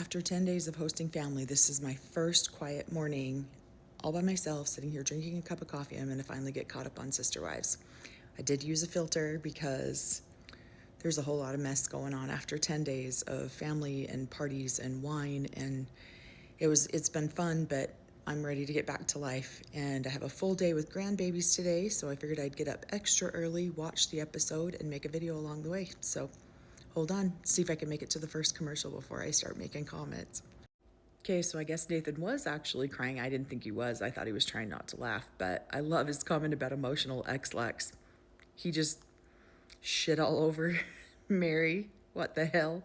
After 10 days of hosting family, this is my first quiet morning all by myself, sitting here drinking a cup of coffee. I'm gonna finally get caught up on Sister Wives. I did use a filter because there's a whole lot of mess going on after 10 days of family and parties and wine, and it's been fun, but I'm ready to get back to life. And I have a full day with grandbabies today, so I figured I'd get up extra early, watch the episode, and make a video along the way. So hold on, see if I can make it to the first commercial before I start making comments. Okay, so I guess Nathan was actually crying. I didn't think he was. I thought he was trying not to laugh, but I love his comment about emotional ex-Lex. He just shit all over Meri. What the hell?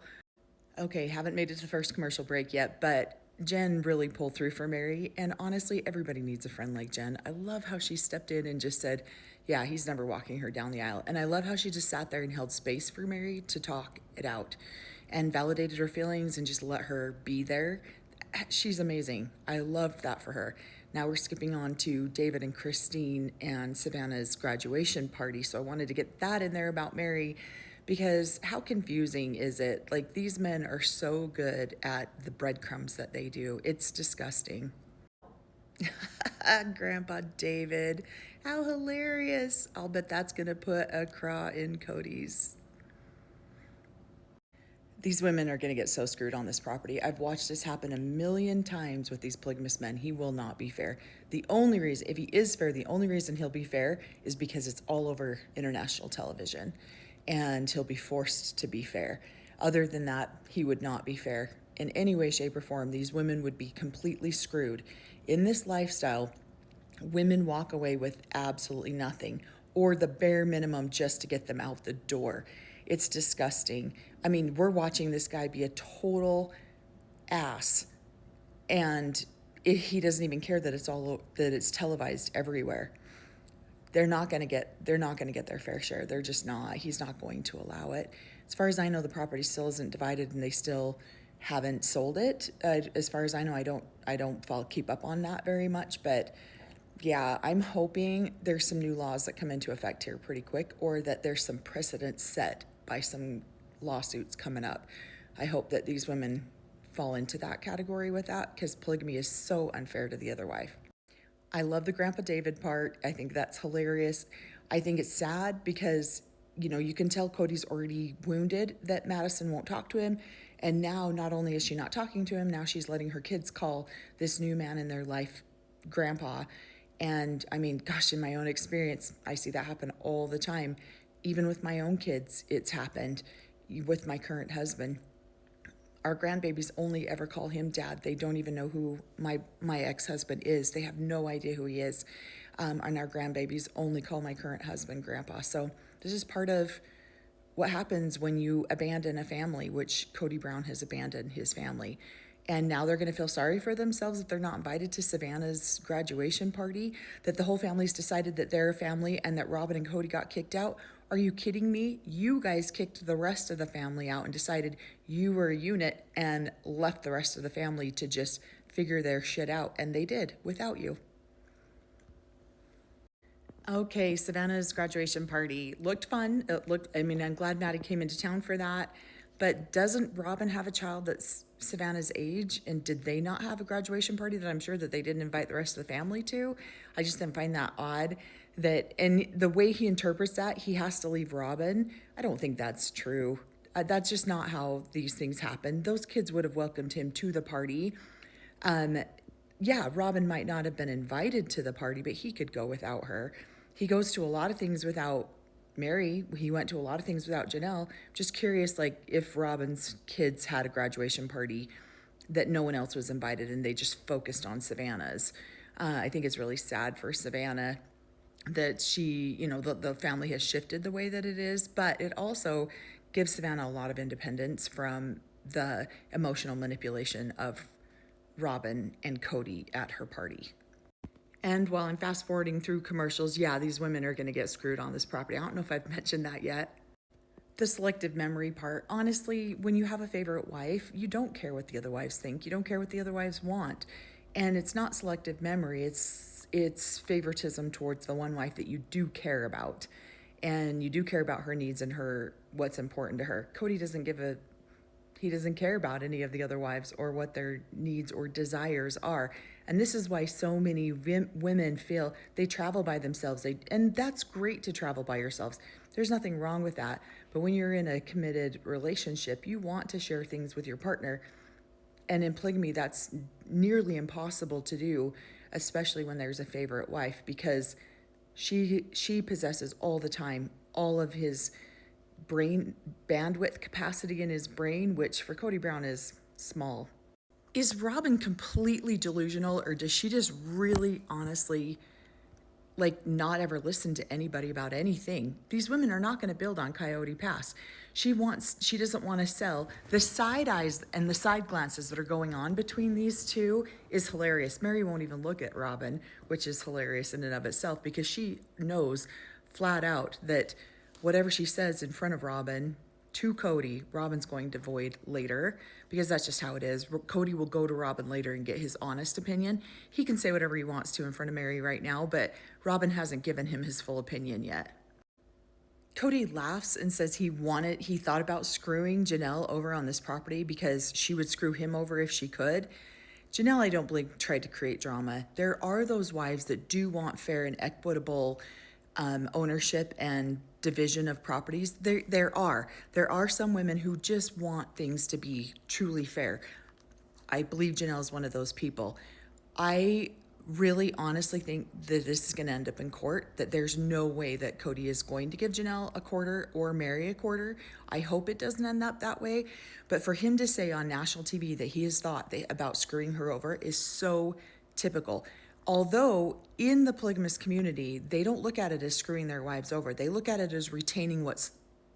Okay, haven't made it to the first commercial break yet, but Jen really pulled through for Meri, and honestly, everybody needs a friend like Jen. I love how she stepped in and just said, yeah, he's never walking her down the aisle. And I love how she just sat there and held space for Meri to talk it out and validated her feelings and just let her be there. She's amazing. I loved that for her. Now we're skipping on to David and Christine and Savannah's graduation party. So I wanted to get that in there about Meri, because how confusing is it? Like, these men are so good at the breadcrumbs that they do. It's disgusting. Grandpa David, how hilarious. I'll bet that's gonna put a craw in Cody's. These women are going to get so screwed on this property. I've watched this happen a million times with these polygamous men. He will not be fair. The only reason, if he is fair, the only reason he'll be fair is because it's all over international television, and he'll be forced to be fair. Other than that, he would not be fair in any way, shape, or form. These women would be completely screwed. In this lifestyle, women walk away with absolutely nothing, or the bare minimum just to get them out the door. It's disgusting. I mean, we're watching this guy be a total ass, and he doesn't even care that it's televised everywhere. They're not going to get their fair share. They're just not. He's not going to allow it. As far as I know, the property still isn't divided, and they still haven't sold it. As far as I know, I don't keep up on that very much, but yeah, I'm hoping there's some new laws that come into effect here pretty quick, or that there's some precedent set by some lawsuits coming up. I hope that these women fall into that category with that, because polygamy is so unfair to the other wife. I love the Grandpa David part. I think that's hilarious. I think it's sad because, you can tell Cody's already wounded that Madison won't talk to him. And now not only is she not talking to him, now she's letting her kids call this new man in their life Grandpa. And I mean, gosh, in my own experience, I see that happen all the time. Even with my own kids, it's happened. With my current husband, our grandbabies only ever call him dad. They don't even know who my ex-husband is. They have no idea who he is. And our grandbabies only call my current husband Grandpa. So this is part of what happens when you abandon a family, which Cody Brown has abandoned his family. And now they're going to feel sorry for themselves that they're not invited to Savannah's graduation party, that the whole family's decided that they're a family and that Robyn and Cody got kicked out. Are you kidding me? You guys kicked the rest of the family out and decided you were a unit and left the rest of the family to just figure their shit out. And they did, without you. Okay, Savannah's graduation party looked fun. I'm glad Maddie came into town for that. But doesn't Robyn have a child that's Savannah's age? And did they not have a graduation party that I'm sure that they didn't invite the rest of the family to? I just didn't find that odd. And the way he interprets that, he has to leave Robyn. I don't think that's true. That's just not how these things happen. Those kids would have welcomed him to the party. Yeah, Robyn might not have been invited to the party, but he could go without her. He goes to a lot of things without Meri. He went to a lot of things without Janelle. Just curious, like, if Robyn's kids had a graduation party that no one else was invited and they just focused on Savannah's. I think it's really sad for Savannah that she, the family has shifted the way that it is, but it also gives Savannah a lot of independence from the emotional manipulation of Robyn and Cody at her party. And while I'm fast forwarding through commercials, yeah, these women are going to get screwed on this property. I don't know if I've mentioned that yet. The selective memory part. Honestly, when you have a favorite wife, you don't care what the other wives think. You don't care what the other wives want. And it's not selective memory. It's favoritism towards the one wife that you do care about. And you do care about her needs and what's important to her. Cody doesn't give a He doesn't care about any of the other wives or what their needs or desires are. And this is why so many women feel they travel by themselves. And that's great to travel by yourselves. There's nothing wrong with that. But when you're in a committed relationship, you want to share things with your partner. And in polygamy, that's nearly impossible to do, especially when there's a favorite wife, because she possesses all the time all of his brain bandwidth capacity in his brain, which for Cody Brown is small. Is Robyn completely delusional, or does she just really honestly not ever listen to anybody about anything? These women are not going to build on Coyote Pass. She doesn't want to sell. The side eyes and the side glances that are going on between these two is hilarious. Meri won't even look at Robyn, which is hilarious in and of itself, because she knows flat out that whatever she says in front of Robyn to Cody, Robyn's going to void later, because that's just how it is. Cody will go to Robyn later and get his honest opinion. He can say whatever he wants to in front of Meri right now, but Robyn hasn't given him his full opinion yet. Cody laughs and says he thought about screwing Janelle over on this property because she would screw him over if she could. Janelle, I don't believe, tried to create drama. There are those wives that do want fair and equitable ownership and division of properties. There are some women who just want things to be truly fair. I believe Janelle is one of those people. I really honestly think that this is going to end up in court, that there's no way that Cody is going to give Janelle a quarter or Meri a quarter. I hope it doesn't end up that way. But for him to say on national TV that he has thought about screwing her over is so typical. Although in the polygamous community, they don't look at it as screwing their wives over. They look at it as retaining what's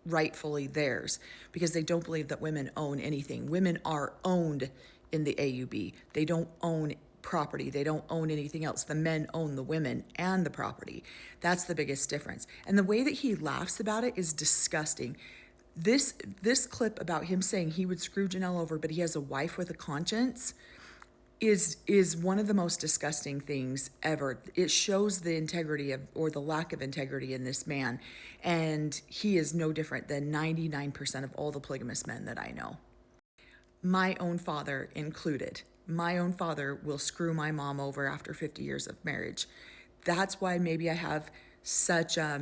rightfully theirs, because they don't believe that women own anything. Women are owned in the AUB. They don't own property. They don't own anything else. The men own the women and the property. That's the biggest difference. And the way that he laughs about it is disgusting. This clip about him saying he would screw Janelle over, but he has a wife with a conscience, is one of the most disgusting things ever. It shows the integrity or the lack of integrity in this man. And he is no different than 99% of all the polygamous men that I know. My own father included. My own father will screw my mom over after 50 years of marriage. That's why maybe I have such, I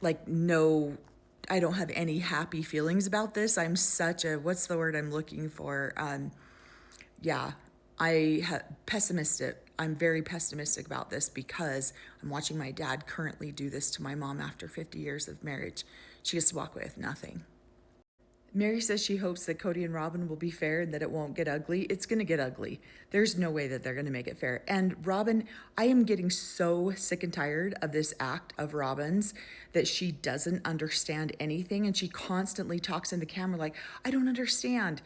don't have any happy feelings about this. I'm such a, what's the word I'm looking for? Pessimistic. I'm very pessimistic about this because I'm watching my dad currently do this to my mom after 50 years of marriage. She gets to walk away with nothing. Meri says she hopes that Cody and Robyn will be fair and that it won't get ugly. It's going to get ugly. There's no way that they're going to make it fair. And Robyn, I am getting so sick and tired of this act of Robyn's that she doesn't understand anything. And she constantly talks in the camera like, I don't understand.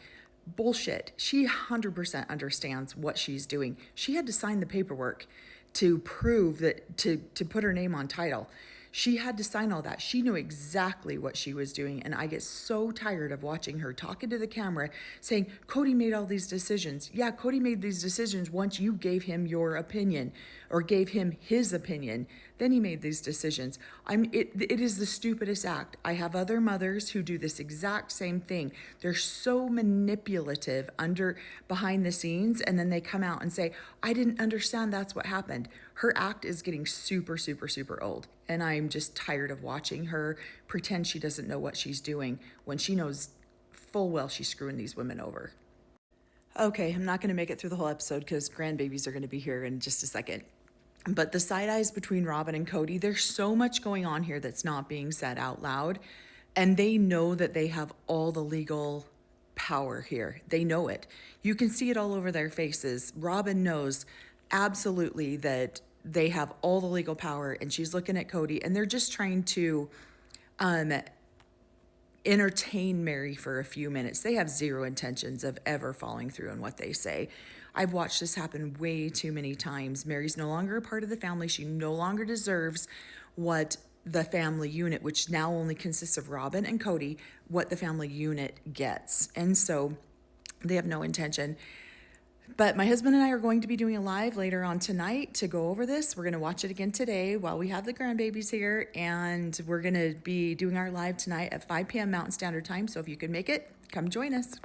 Bullshit. She 100% understands what she's doing. She had to sign the paperwork to prove that, to put her name on title. She had to sign all that. She knew exactly what she was doing. And I get so tired of watching her talking to the camera saying, Cody made all these decisions. Yeah, Cody made these decisions once you gave him your opinion or gave him his opinion. Then he made these decisions. It is the stupidest act. I have other mothers who do this exact same thing. They're so manipulative behind the scenes, and then they come out and say, I didn't understand that's what happened. Her act is getting super, super, super old. And I'm just tired of watching her pretend she doesn't know what she's doing when she knows full well she's screwing these women over. Okay, I'm not going to make it through the whole episode because grandbabies are going to be here in just a second. But the side eyes between Robyn and Cody, there's so much going on here that's not being said out loud. And they know that they have all the legal power here. They know it. You can see it all over their faces. Robyn knows absolutely that they have all the legal power, and she's looking at Cody, and they're just trying to entertain Meri for a few minutes. They have zero intentions of ever following through on what they say. I've watched this happen way too many times. Meri's no longer a part of the family. She no longer deserves what the family unit, which now only consists of Robyn and Cody, what the family unit gets. And so they have no intention. But my husband and I are going to be doing a live later on tonight to go over this. We're going to watch it again today while we have the grandbabies here. And we're going to be doing our live tonight at 5 p.m. Mountain Standard Time. So if you can make it, come join us.